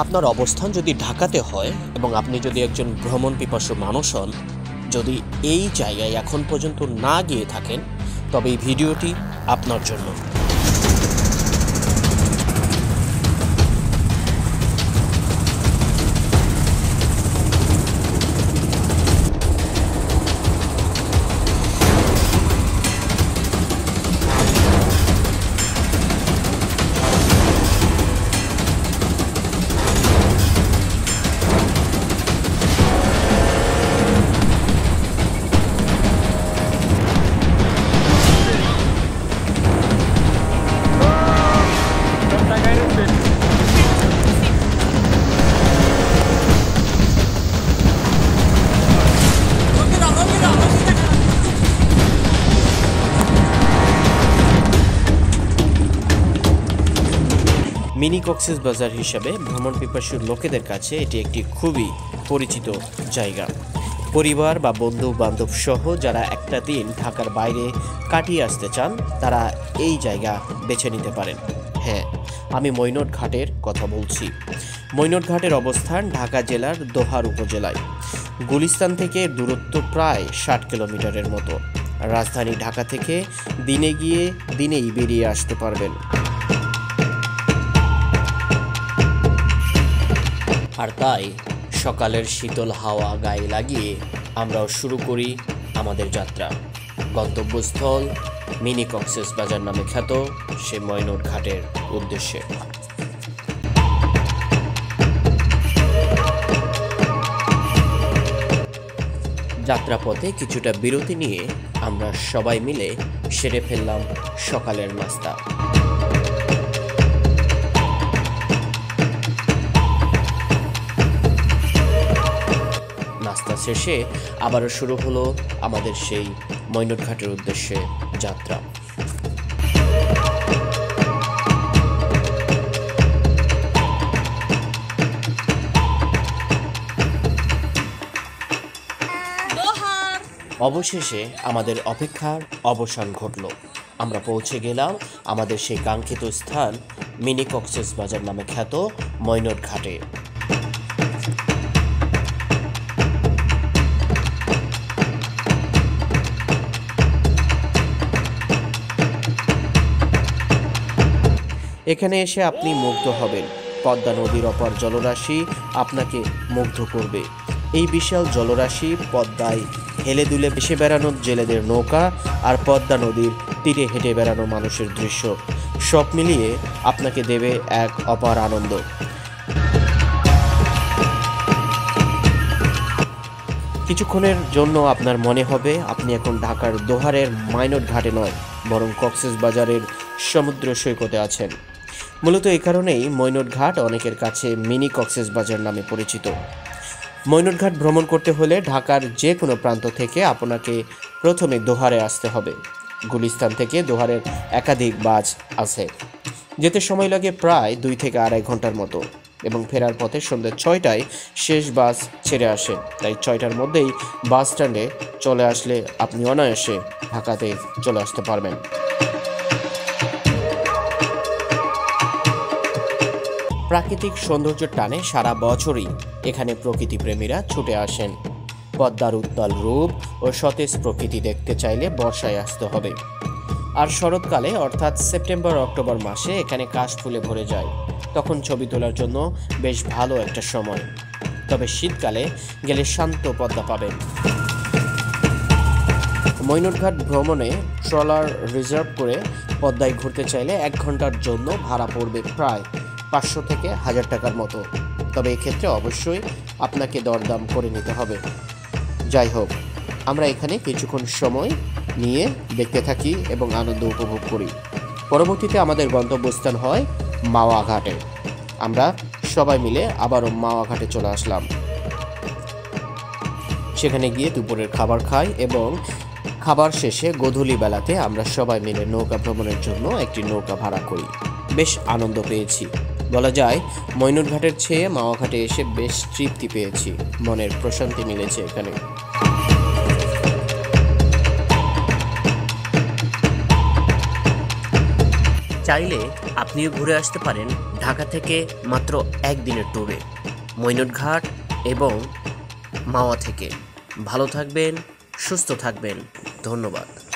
আপনার অবস্থান যদি ঢাকাতে হয় এবং আপনি যদি একজন ভ্রমণ পিপাসু মানুষ হন, যদি এই জায়গায় এখন পর্যন্ত না গিয়ে থাকেন, তবে এই ভিডিওটি আপনার জন্য। মিনি কক্সবাজার হিসাবে ভ্রমণ পিপাসু লোকেদের কাছে এটি একটি খুবই পরিচিত জায়গা। পরিবার বা বন্ধু বান্ধব সহ যারা একটা দিন ঢাকার বাইরে কাটিয়ে আসতে চান, তারা এই জায়গা বেছে নিতে পারেন। হ্যাঁ, আমি মৈনট ঘাটের কথা বলছি। মৈনট ঘাটের অবস্থান ঢাকা জেলার দোহার উপজেলায়। গুলিস্তান থেকে দূরত্ব প্রায় 60 কিলোমিটারের মতো। রাজধানী ঢাকা থেকে দিনে গিয়ে দিনেই বেরিয়ে আসতে পারবেন। আর তাই সকালের শীতল হাওয়া গায়ে লাগিয়ে আমরাও শুরু করি আমাদের যাত্রা। গন্তব্যস্থল মিনি কক্সবাজার নামে খ্যাত সে মৈনট ঘাটের উদ্দেশ্যে। যাত্রাপথে কিছুটা বিরতি নিয়ে আমরা সবাই মিলে সেরে ফেললাম সকালের নাস্তা। নাস্তা শেষে আবারও শুরু হলো আমাদের সেই মৈনট ঘাটের উদ্দেশ্যে যাত্রা। অবশেষে আমাদের অপেক্ষার অবসান ঘটল। আমরা পৌঁছে গেলাম আমাদের সেই কাঙ্ক্ষিত স্থান মিনি কক্সবাজার নামে খ্যাত মৈনট ঘাটে। এখানে এসে আপনি মুগ্ধ হবেন। পদ্মা নদীর অপার জলরাশি আপনাকে মুগ্ধ করবে। এই বিশাল জলরাশি, পদ্মায় হেলে দুলে ভেসে বেড়ানো জেলেদের নৌকা আর পদ্মা নদীর তীরে হেঁটে বেড়ানো মানুষের দৃশ্য, সব মিলিয়ে আপনাকে দেবে এক অপার আনন্দ। কিছুক্ষণের জন্য আপনার মনে হবে আপনি এখন ঢাকার দোহারের মৈনট ঘাটে নয়, বরং কক্সবাজারের সমুদ্র সৈকতে আছেন। মূলত এই কারণেই মৈনট ঘাট অনেকের কাছে মিনি কক্সবাজার নামে পরিচিত। মৈনট ঘাট ভ্রমণ করতে হলে ঢাকার যে কোনো প্রান্ত থেকে আপনাকে প্রথমে দোহারে আসতে হবে। গুলিস্তান থেকে দোহারের একাধিক বাস আছে। যেতে সময় লাগে প্রায় 2 থেকে আড়াই ঘন্টার মতো এবং ফেরার পথে সন্ধ্যে 6টায় শেষ বাস ছেড়ে আসে। তাই 6টার মধ্যেই বাস স্ট্যান্ডে চলে আসলে আপনি অনায়াসে ঢাকাতে চলে আসতে পারবেন। প্রাকৃতিক সৌন্দর্যের টানে সারা বছরই এখানে প্রকৃতিপ্রেমীরা ছুটে আসেন। পদ্মার উত্তাল রূপ ও সতেজ প্রকৃতি দেখতে চাইলে বর্ষায় আসতে হবে। আর শরৎকালে অর্থাৎ সেপ্টেম্বর অক্টোবর মাসে এখানে কাশফুলে ভরে যায়। তখন ছবি তোলার জন্য বেশ ভালো একটা সময়। তবে শীতকালে গেলে শান্ত পদ্মা পাবেন। মৈনট ঘাট ভ্রমণে ট্রলার রিজার্ভ করে পদ্মায় ঘুরতে চাইলে 1 ঘন্টার জন্য ভাড়া পড়বে প্রায় 500 থেকে 1000 টাকার মতো। তবে এক্ষেত্রে অবশ্যই আপনাকে দরদাম করে নিতে হবে। যাই হোক, আমরা এখানে কিছুক্ষণ সময় নিয়ে দেখতে থাকি এবং আনন্দ উপভোগ করি। পরবর্তীতে আমাদের গন্তব্যস্থান হয় মাওয়া ঘাটে। আমরা সবাই মিলে আবারও মাওয়া ঘাটে চলে আসলাম। সেখানে গিয়ে দুপুরের খাবার খাই এবং খাবার শেষে গোধূলি বেলাতে আমরা সবাই মিলে নৌকা ভ্রমণের জন্য একটি নৌকা ভাড়া করি। বেশ আনন্দ পেয়েছি। বলা যায় মৈনট ঘাটের চেয়ে মাওয়া ঘাটে এসে বেশ তৃপ্তি পেয়েছি। মনের প্রশান্তি মিলেছে এখানে। চাইলে আপনিও ঘুরে আসতে পারেন ঢাকা থেকে মাত্র একদিনের ট্যুরে মৈনট ঘাট এবং মাওয়া থেকে। ভালো থাকবেন, সুস্থ থাকবেন। ধন্যবাদ।